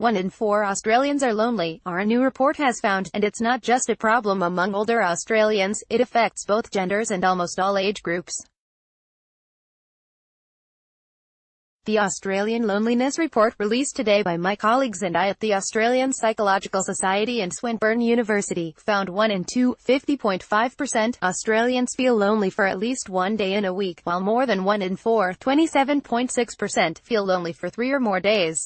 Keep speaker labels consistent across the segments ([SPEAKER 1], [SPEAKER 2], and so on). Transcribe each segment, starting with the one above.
[SPEAKER 1] 1 in 4 Australians are lonely, a new report has found, and it's not just a problem among older Australians, it affects both genders and almost all age groups. The Australian Loneliness Report, released today by my colleagues and I at the Australian Psychological Society and Swinburne University, found 1 in 2, 50.5%, Australians feel lonely for at least one day in a week, while more than 1 in 4, 27.6%, feel lonely for 3 or more days.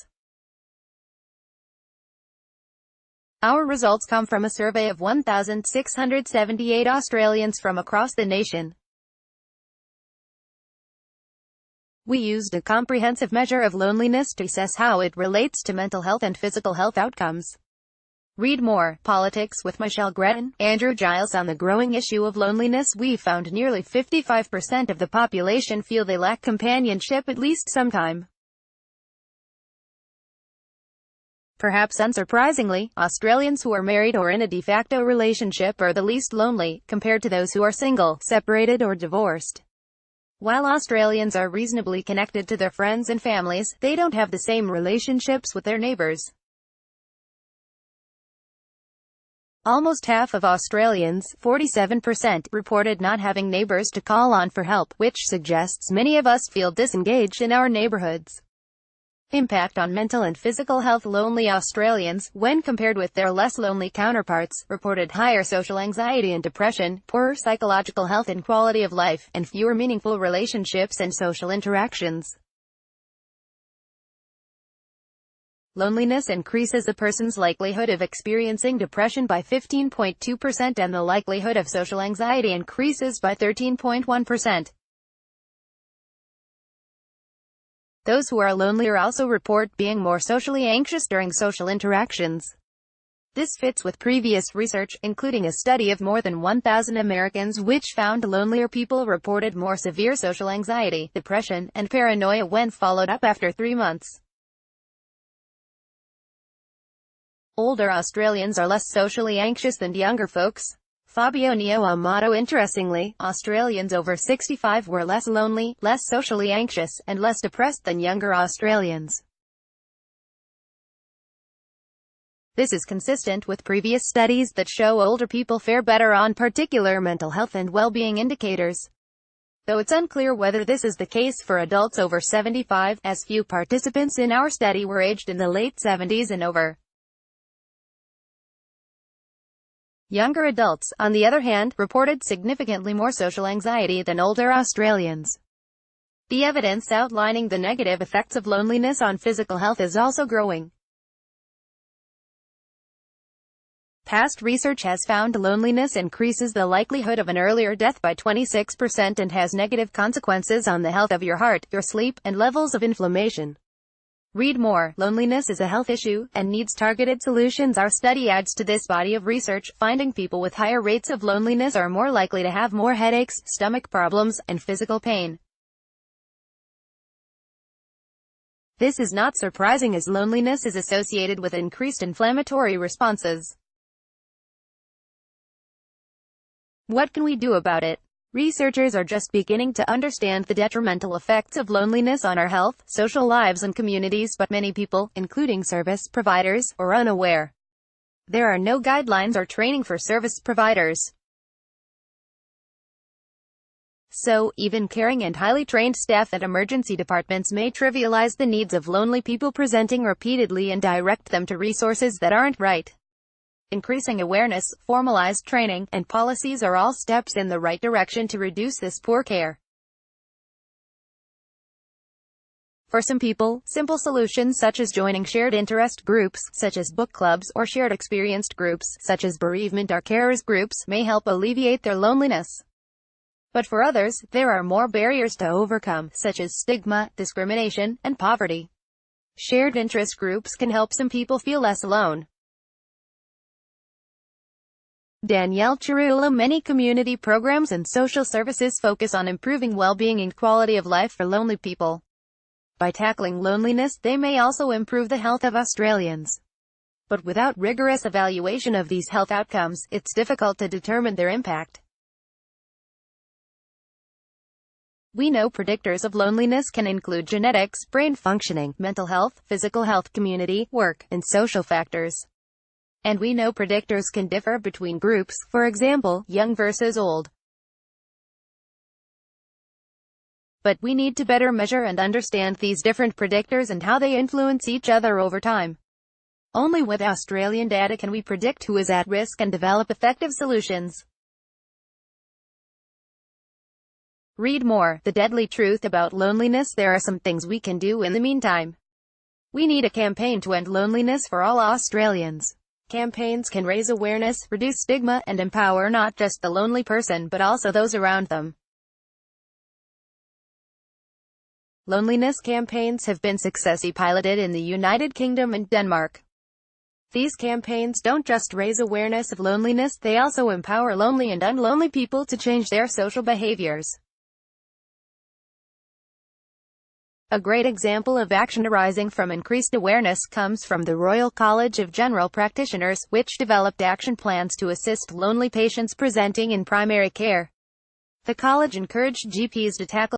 [SPEAKER 1] Our results come from a survey of 1,678 Australians from across the nation. We used a comprehensive measure of loneliness to assess how it relates to mental health and physical health outcomes. Read more. Politics with Michelle Gretton, Andrew Giles on the growing issue of loneliness. We found nearly 55% of the population feel they lack companionship at least sometime. Perhaps unsurprisingly, Australians who are married or in a de facto relationship are the least lonely, compared to those who are single, separated or divorced. While Australians are reasonably connected to their friends and families, they don't have the same relationships with their neighbours. Almost half of Australians, 47%, reported not having neighbours to call on for help, which suggests many of us feel disengaged in our neighbourhoods. Impact on mental and physical health. Lonely Australians, when compared with their less lonely counterparts, reported higher social anxiety and depression, poorer psychological health and quality of life, and fewer meaningful relationships and social interactions. Loneliness increases a person's likelihood of experiencing depression by 15.2% and the likelihood of social anxiety increases by 13.1%. Those who are lonelier also report being more socially anxious during social interactions. This fits with previous research, including a study of more than 1,000 Americans which found lonelier people reported more severe social anxiety, depression, and paranoia when followed up after 3 months. Older Australians are less socially anxious than younger folks. Fabio Amato. Interestingly, Australians over 65 were less lonely, less socially anxious, and less depressed than younger Australians. This is consistent with previous studies that show older people fare better on particular mental health and well-being indicators. Though it's unclear whether this is the case for adults over 75, as few participants in our study were aged in the late 70s and over. Younger adults, on the other hand, reported significantly more social anxiety than older Australians. The evidence outlining the negative effects of loneliness on physical health is also growing. Past research has found loneliness increases the likelihood of an earlier death by 26% and has negative consequences on the health of your heart, your sleep, and levels of inflammation. Read more. Loneliness is a health issue, and needs targeted solutions. Our study adds to this body of research, finding people with higher rates of loneliness are more likely to have more headaches, stomach problems, and physical pain. This is not surprising as loneliness is associated with increased inflammatory responses. What can we do about it? Researchers are just beginning to understand the detrimental effects of loneliness on our health, social lives and communities, but many people, including service providers, are unaware. There are no guidelines or training for service providers. So, even caring and highly trained staff at emergency departments may trivialize the needs of lonely people presenting repeatedly and direct them to resources that aren't right. Increasing awareness, formalized training, and policies are all steps in the right direction to reduce this poor care. For some people, simple solutions such as joining shared interest groups, such as book clubs, or shared experienced groups, such as bereavement or carers groups, may help alleviate their loneliness. But for others, there are more barriers to overcome, such as stigma, discrimination, and poverty. Shared interest groups can help some people feel less alone. Danielle Chirula. Many community programs and social services focus on improving well-being and quality of life for lonely people. By tackling loneliness, they may also improve the health of Australians. But without rigorous evaluation of these health outcomes, it's difficult to determine their impact. We know predictors of loneliness can include genetics, brain functioning, mental health, physical health, community, work, and social factors. And we know predictors can differ between groups, for example, young versus old. But we need to better measure and understand these different predictors and how they influence each other over time. Only with Australian data can we predict who is at risk and develop effective solutions. Read more: The Deadly Truth About Loneliness. There are some things we can do in the meantime. We need a campaign to end loneliness for all Australians. Campaigns can raise awareness, reduce stigma, and empower not just the lonely person but also those around them. Loneliness campaigns have been successfully piloted in the United Kingdom and Denmark. These campaigns don't just raise awareness of loneliness, they also empower lonely and unlonely people to change their social behaviors. A great example of action arising from increased awareness comes from the Royal College of General Practitioners, which developed action plans to assist lonely patients presenting in primary care. The college encouraged GPs to tackle